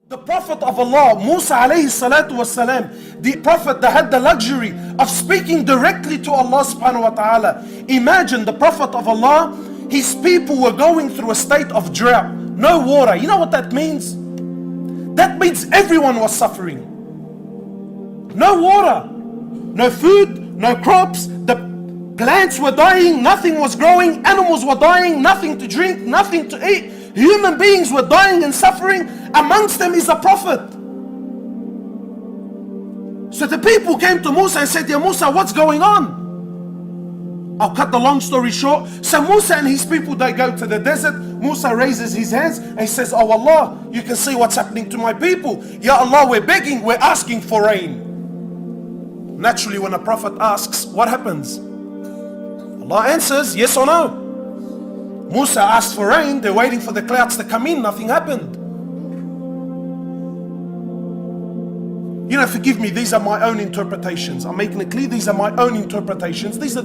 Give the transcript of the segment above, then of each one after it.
The Prophet of Allah, Musa alayhi salatu wasalam, the Prophet that had the luxury of speaking directly to Allah subhanahu wa ta'ala. Imagine the Prophet of Allah, his people were going through a state of drought, no water. You know what that means? That means everyone was suffering. No water, no food, no crops, the plants were dying, nothing was growing, animals were dying, nothing to drink, nothing to eat. Human beings were dying and suffering. Amongst them is a prophet. So the people came to Musa and said, "Ya Musa, what's going on?" I'll cut the long story short. So Musa and his people, they go to the desert. Musa raises his hands and he says, "Oh Allah, you can see what's happening to my people. Ya Allah, we're begging, we're asking for rain." Naturally, when a prophet asks, what happens? Allah answers, yes or no. Musa asked for rain, they're waiting for the clouds to come in, nothing happened. You know, forgive me, these are my own interpretations. I'm making it clear, these are my own interpretations. These are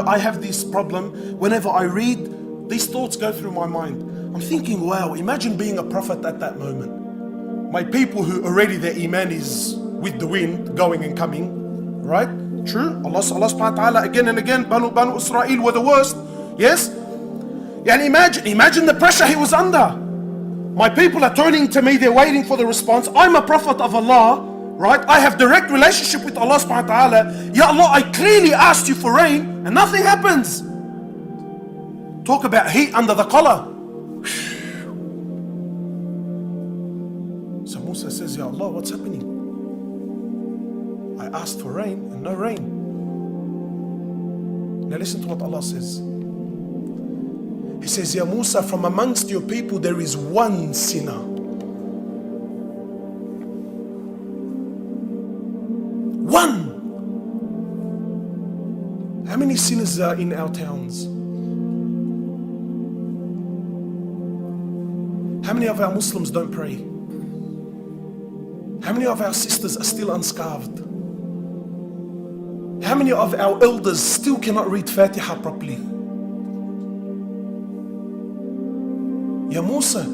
I have this problem. Whenever I read, these thoughts go through my mind. I'm thinking, wow, imagine being a prophet at that moment. My people who already their iman is with the wind, going and coming, right? True, Allah subhanahu wa ta'ala again and again, Banu Israel were the worst, yes? And imagine the pressure he was under. My people are turning to me, they're waiting for the response. I'm a prophet of Allah, right? I have direct relationship with Allah subhanahu wa ta'ala. Ya Allah, I clearly asked you for rain and nothing happens. Talk about heat under the collar. So Musa says, "Ya Allah, what's happening? I asked for rain and no rain." Now listen to what Allah says. He says, "Ya Musa, from amongst your people there is one sinner. One." How many sinners are in our towns? How many of our Muslims don't pray? How many of our sisters are still unscarved? How many of our elders still cannot read Fatiha properly? Ya Musa,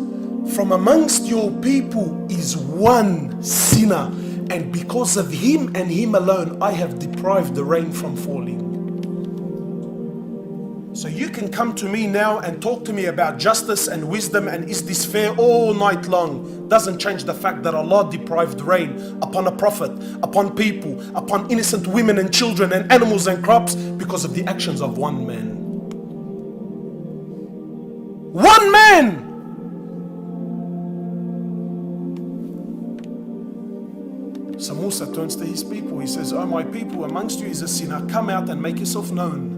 from amongst your people is one sinner, and because of him and him alone, I have deprived the rain from falling. So you can come to me now and talk to me about justice and wisdom and is this fair all night long. Doesn't change the fact that Allah deprived rain upon a prophet, upon people, upon innocent women and children and animals and crops because of the actions of one man. One man! So Musa turns to his people. He says, "Oh my people, amongst you is a sinner. Come out and make yourself known."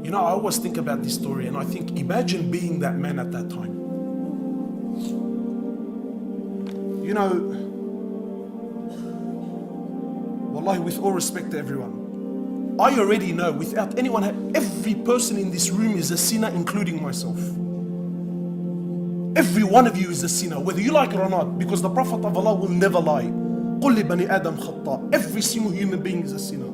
You know, I always think about this story and I think, imagine being that man at that time. You know, wallahi, with all respect to everyone, I already know without anyone, every person in this room is a sinner, including myself. Every one of you is a sinner, whether you like it or not, because the Prophet of Allah will never lie. قُلِّ بَنِي آدَمْ خَطَّى. Every single human being is a sinner.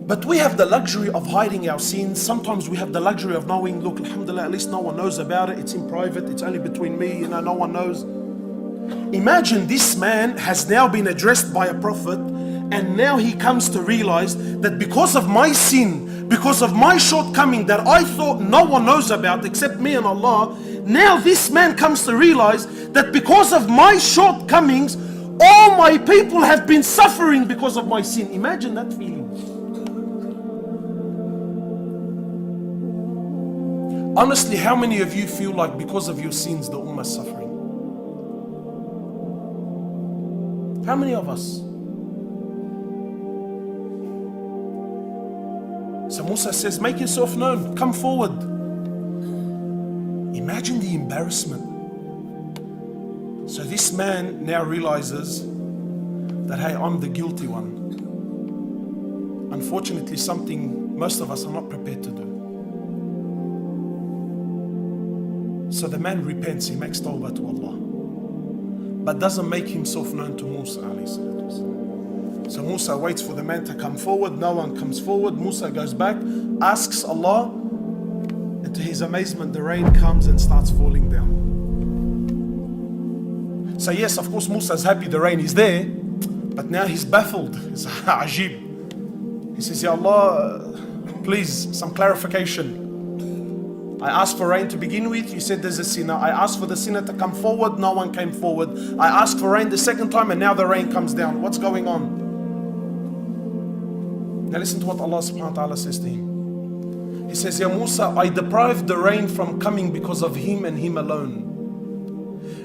But we have the luxury of hiding our sins. Sometimes we have the luxury of knowing, look, alhamdulillah, at least no one knows about it. It's in private, it's only between me, no one knows. Imagine this man has now been addressed by a prophet, and now he comes to realize that because of my sin, because of my shortcoming that I thought no one knows about except me and Allah, now this man comes to realize that because of my shortcomings, all my people have been suffering because of my sin. Imagine that feeling. Honestly, how many of you feel like because of your sins the ummah is suffering? How many of us? So Musa says, make yourself known, come forward. Imagine the embarrassment. So this man now realizes that, hey, I'm the guilty one. Unfortunately, something most of us are not prepared to do. So the man repents, he makes tawbah to Allah, but doesn't make himself known to Musa alayhi salatu wasalam. So Musa waits for the man to come forward, no one comes forward. Musa goes back, asks Allah, and to to his amazement, the rain comes and starts falling down. So yes, of course, Musa's happy the rain is there, but now he's baffled. It's ajib. He says, Ya Allah, please, some clarification. I asked for rain to begin with, you said there's a sinner. I asked for the sinner to come forward, no one came forward. I asked for rain the second time and now the rain comes down. What's going on? Now listen to what Allah subhanahu wa ta'ala says to him. He says, Ya Musa, I deprived the rain from coming because of him and him alone.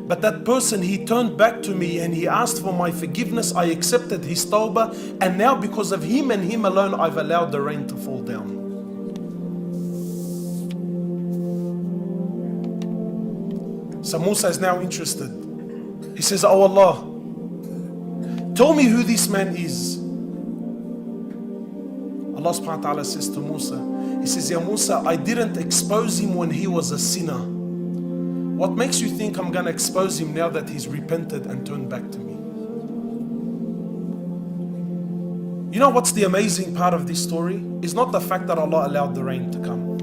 But that person, he turned back to me and he asked for my forgiveness. I accepted his tawbah, and now because of him and him alone, I've allowed the rain to fall down. So Musa is now interested. He says, Oh Allah, tell me who this man is. Allah subhanahu wa ta'ala says to Musa, He says, Ya Musa, I didn't expose him when he was a sinner. What makes you think I'm going to expose him now that he's repented and turned back to me? You know what's the amazing part of this story? It's not the fact that Allah allowed the rain to come.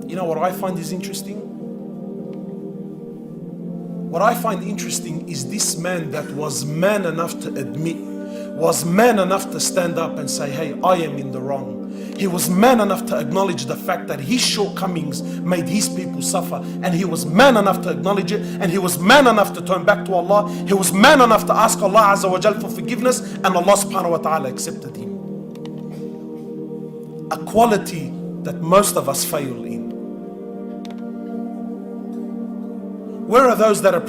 You know what I find is interesting? What I find interesting is this man that was man enough to admit, was man enough to stand up and say, hey, I am in the wrong. He was man enough to acknowledge the fact that his shortcomings made his people suffer, and he was man enough to acknowledge it, and he was man enough to turn back to Allah. He was man enough to ask Allah Azza wa Jal for forgiveness, and Allah subhanahu wa ta'ala accepted him. A quality that most of us fail in. Where are those that are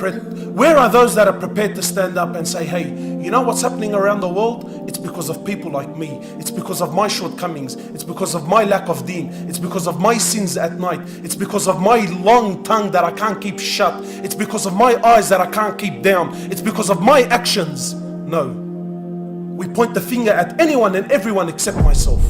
prepared to stand up and say, hey, you know what's happening around the world? It's because of people like me. It's because of my shortcomings. It's because of my lack of deen. It's because of my sins at night. It's because of my long tongue that I can't keep shut. It's because of my eyes that I can't keep down. It's because of my actions. No. We point the finger at anyone and everyone except myself.